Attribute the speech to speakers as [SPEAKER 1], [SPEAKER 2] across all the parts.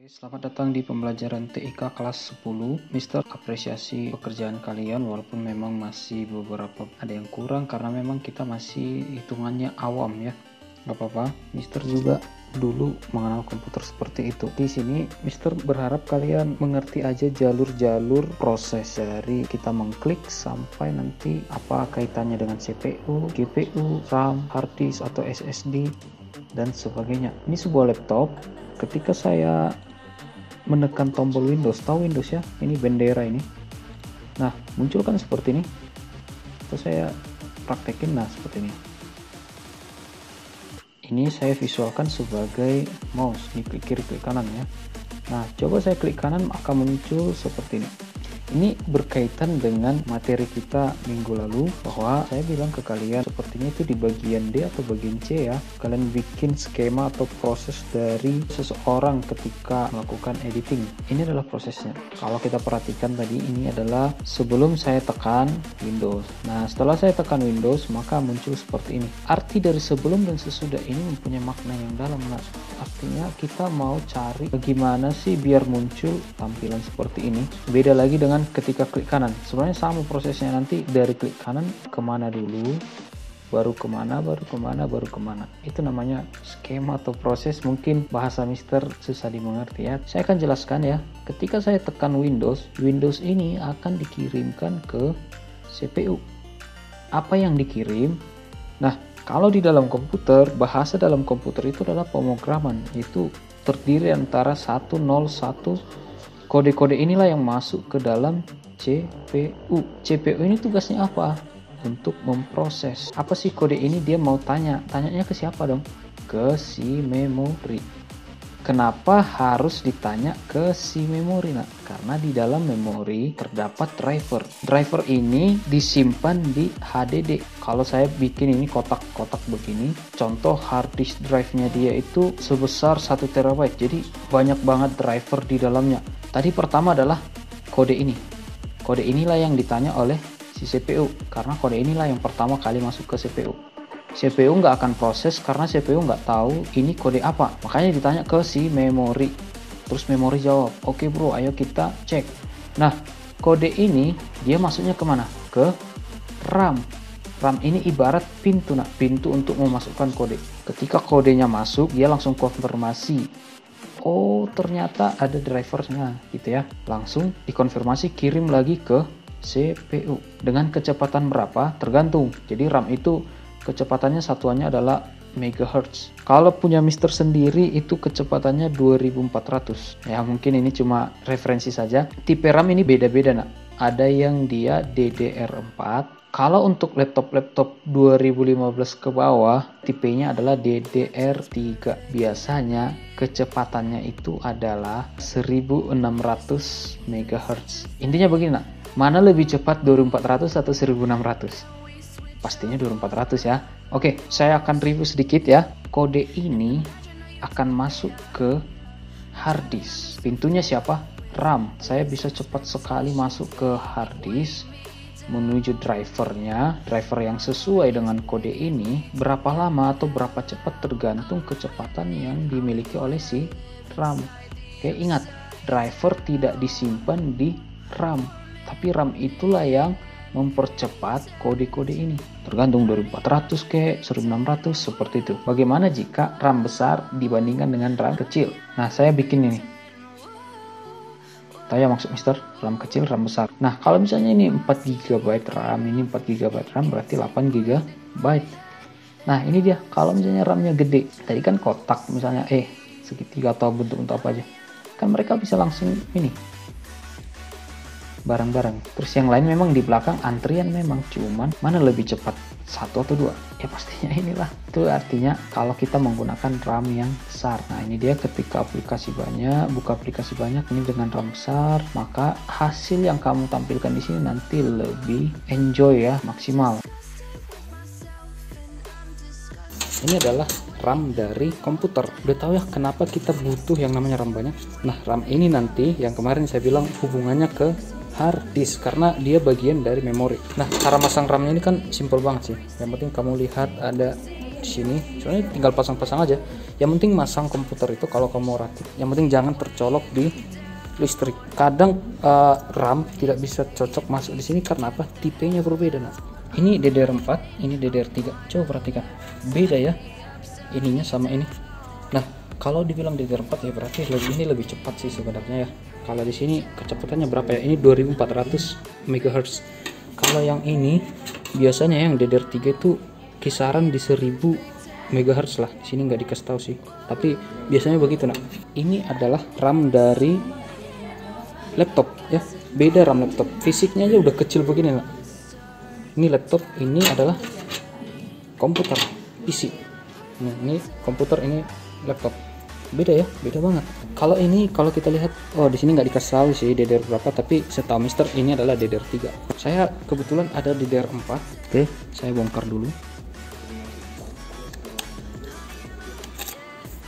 [SPEAKER 1] Selamat datang di pembelajaran TIK kelas 10. Mister apresiasi pekerjaan kalian walaupun memang masih beberapa ada yang kurang karena memang kita masih hitungannya awam ya. Gak apa-apa, Mister juga dulu mengenal komputer seperti itu. Di sini Mister berharap kalian mengerti aja jalur-jalur proses dari kita mengklik sampai nanti apa kaitannya dengan CPU, GPU, RAM, hard disk atau SSD dan sebagainya. Ini sebuah laptop. Ketika saya menekan tombol Windows, tahu Windows ya, ini bendera ini. Nah, muncul kan seperti ini. Terus saya praktekin, nah seperti ini. Ini saya visualkan sebagai mouse, ini klik kiri, klik kanan ya. Nah, coba saya klik kanan, maka muncul seperti ini. Ini berkaitan dengan materi kita minggu lalu, bahwa saya bilang ke kalian sepertinya itu di bagian D atau bagian C ya. Kalian bikin skema atau proses dari seseorang ketika melakukan editing. Ini adalah prosesnya. Kalau kita perhatikan tadi, ini adalah sebelum saya tekan Windows. Nah, setelah saya tekan Windows, maka muncul seperti ini. Arti dari sebelum dan sesudah ini mempunyai makna yang dalam. Nah, artinya kita mau cari bagaimana sih biar muncul tampilan seperti ini. Beda lagi dengan ketika klik kanan. Sebenarnya sama prosesnya, nanti dari klik kanan kemana dulu, baru kemana, baru kemana, baru kemana. Itu namanya skema atau proses. Mungkin bahasa Mister susah dimengerti ya. Saya akan jelaskan ya. Ketika saya tekan Windows, Windows ini akan dikirimkan ke CPU. Apa yang dikirim? Nah, kalau di dalam komputer, bahasa dalam komputer itu adalah pemrograman. Itu terdiri antara 101. Kode-kode inilah yang masuk ke dalam CPU. CPU ini tugasnya apa? Untuk memproses. Apa sih kode ini? Dia mau tanyanya ke siapa dong? Ke si memori. Kenapa harus ditanya ke si memori? Nah, karena di dalam memori terdapat driver. Driver ini disimpan di HDD. Kalau saya bikin ini kotak-kotak begini, contoh hard disk drive-nya dia itu sebesar 1 TB. Jadi banyak banget driver di dalamnya. Tadi pertama adalah kode ini. Kode inilah yang ditanya oleh si CPU, karena kode inilah yang pertama kali masuk ke CPU. CPU nggak akan proses karena CPU nggak tahu ini kode apa. Makanya ditanya ke si memori. Terus memori jawab, oke bro, ayo kita cek. Nah, kode ini dia masuknya kemana? Ke RAM. RAM ini ibarat pintu, nah, pintu untuk memasukkan kode. Ketika kodenya masuk, dia langsung konfirmasi. Oh, ternyata ada drivernya gitu ya. Langsung dikonfirmasi, kirim lagi ke CPU. Dengan kecepatan berapa? Tergantung. Jadi RAM itu kecepatannya satuannya adalah megahertz. Kalau punya Mister sendiri itu kecepatannya 2400. Ya, mungkin ini cuma referensi saja. Tipe RAM ini beda-beda nak. Ada yang dia DDR4. Kalau untuk laptop-laptop 2015 ke bawah, tipenya adalah DDR3. Biasanya kecepatannya itu adalah 1600 MHz. Intinya begini nak, mana lebih cepat 2400 atau 1600? Pastinya 2400 ya. Oke, saya akan review sedikit ya. Kode ini akan masuk ke hard disk. Pintunya siapa? RAM. Saya bisa cepat sekali masuk ke hard disk menuju drivernya, driver yang sesuai dengan kode ini. Berapa lama atau berapa cepat tergantung kecepatan yang dimiliki oleh si RAM. Oke, ingat, driver tidak disimpan di RAM, tapi RAM itulah yang mempercepat kode-kode ini. Tergantung 2400 ke 1600 seperti itu. Bagaimana jika RAM besar dibandingkan dengan RAM kecil? Nah, saya bikin ini. Tahu ya maksud Mister, RAM kecil, RAM besar. Nah, kalau misalnya ini 4 GB RAM, ini 4 GB RAM berarti 8 GB. Nah, ini dia. Kalau misalnya RAM-nya gede, tadi kan kotak misalnya segitiga atau bentuk apa aja. Kan mereka bisa langsung ini bareng-bareng. Terus yang lain memang di belakang antrian memang, cuman mana lebih cepat, 1 atau 2? Ya pastinya inilah. Itu artinya kalau kita menggunakan RAM yang besar. Nah, ini dia ketika aplikasi banyak, buka aplikasi banyak ini dengan RAM besar, maka hasil yang kamu tampilkan di sini nanti lebih enjoy ya, maksimal. Ini adalah RAM dari komputer. Udah tahu ya kenapa kita butuh yang namanya RAM banyak? Nah, RAM ini nanti yang kemarin saya bilang hubungannya ke hard disk karena dia bagian dari memori. Nah, cara masang RAM-nya ini kan simple banget sih. Yang penting kamu lihat ada di sini. Soalnya tinggal pasang-pasang aja. Yang penting masang komputer itu kalau kamu mau rakit, yang penting jangan tercolok di listrik. Kadang RAM tidak bisa cocok masuk di sini karena apa? Tipenya berbeda. Nah, ini DDR4, ini DDR3. Coba perhatikan, beda ya ininya sama ini. Nah, kalau dibilang DDR4 ya berarti ini lebih cepat sih sebenarnya ya. Kalau di sini kecepatannya berapa ya? Ini 2400 MHz. Kalau yang ini biasanya yang DDR3 itu kisaran di 1000 MHz lah. Di sini nggak dikasih tahu sih, tapi biasanya begitu. Nah, ini adalah RAM dari laptop ya, beda RAM laptop, fisiknya aja udah kecil begini. Nah, ini laptop, ini adalah komputer PC. Nah, ini komputer, ini laptop, beda ya, beda banget. Kalau ini, kalau kita lihat, oh di sini nggak dikasih tahu sih DDR berapa, tapi setahu Mister ini adalah DDR3. Saya kebetulan ada DDR4. Oke, saya bongkar dulu.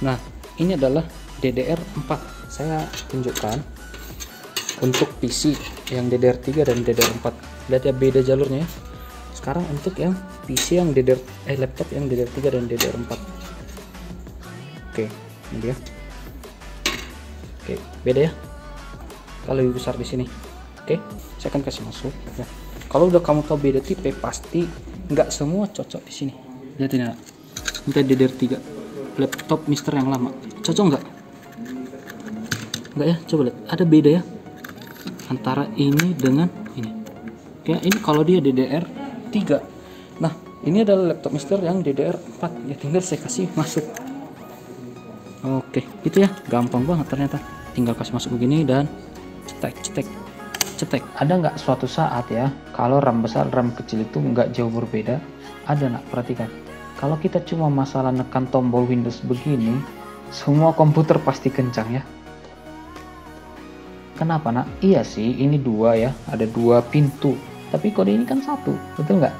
[SPEAKER 1] Nah, ini adalah DDR4. Saya tunjukkan untuk PC yang DDR3 dan DDR4. Lihat ya, beda jalurnya ya. Sekarang untuk yang PC yang laptop yang DDR3 dan DDR4. Oke, ini dia. Oke, beda ya. Kalau lebih besar di sini. Oke, saya akan kasih masuk ya. Kalau udah kamu tahu beda tipe, pasti nggak semua cocok di sini. Lihat ini, untuk DDR3 laptop Mister yang lama, cocok nggak? Nggak ya, coba lihat, ada beda ya antara ini dengan ini ya. Ini kalau dia DDR3. Nah, ini adalah laptop Mister yang DDR4 ya, tinggal saya kasih masuk. Oke, itu ya, gampang banget ternyata, tinggal kasih masuk begini dan cetek. Ada nggak suatu saat ya, kalau RAM besar RAM kecil itu nggak jauh berbeda? Ada nak, perhatikan. Kalau kita cuma masalah nekan tombol Windows begini, semua komputer pasti kencang ya. Kenapa nak? Iya sih, ini dua ya, ada dua pintu, tapi kode ini kan satu, betul nggak?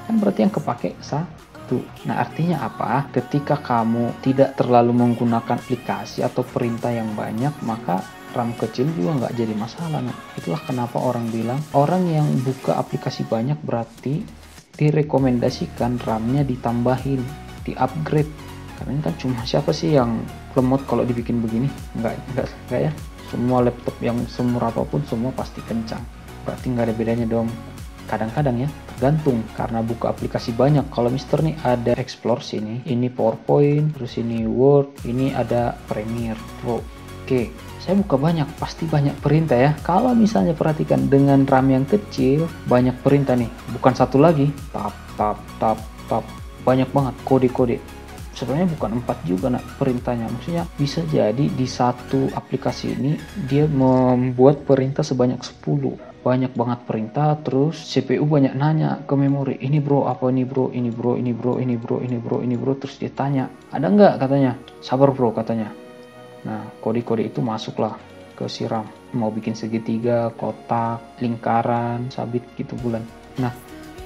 [SPEAKER 1] Kan berarti yang kepake satu. Nah, artinya apa? Ketika kamu tidak terlalu menggunakan aplikasi atau perintah yang banyak, maka RAM kecil juga nggak jadi masalah. Nah, itulah kenapa orang bilang orang yang buka aplikasi banyak berarti direkomendasikan RAM-nya ditambahin, di-upgrade. Karena ini kan cuma siapa sih yang lemot kalau dibikin begini? Enggak ya. Semua laptop yang semurah apapun semua pasti kencang. Berarti nggak ada bedanya dong. Kadang-kadang ya, tergantung karena buka aplikasi banyak. Kalau Mister nih ada Explore sini, ini PowerPoint, terus ini Word, ini ada Premiere Pro. Oke, saya buka banyak, pasti banyak perintah ya. Kalau misalnya perhatikan dengan RAM yang kecil, banyak perintah nih, bukan satu lagi, tap, banyak banget kode-kode. Sebenarnya bukan 4 juga nak perintahnya, maksudnya bisa jadi di satu aplikasi ini dia membuat perintah sebanyak 10. Banyak banget perintah, terus CPU banyak nanya ke memori, ini bro apa, ini bro, terus dia tanya, ada nggak, katanya sabar bro katanya. Nah, kode-kode itu masuklah ke si RAM, mau bikin segitiga, kotak, lingkaran, sabit gitu bulan. Nah,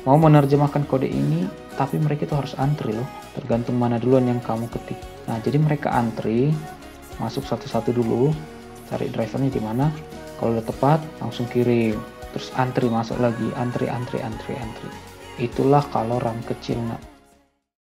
[SPEAKER 1] mau menerjemahkan kode ini, tapi mereka itu harus antri loh, tergantung mana duluan yang kamu ketik. Nah, jadi mereka antri, masuk satu-satu dulu, cari drivernya di mana, kalau udah tepat langsung kirim, terus antri masuk lagi, antri. Itulah kalau RAM kecil nak.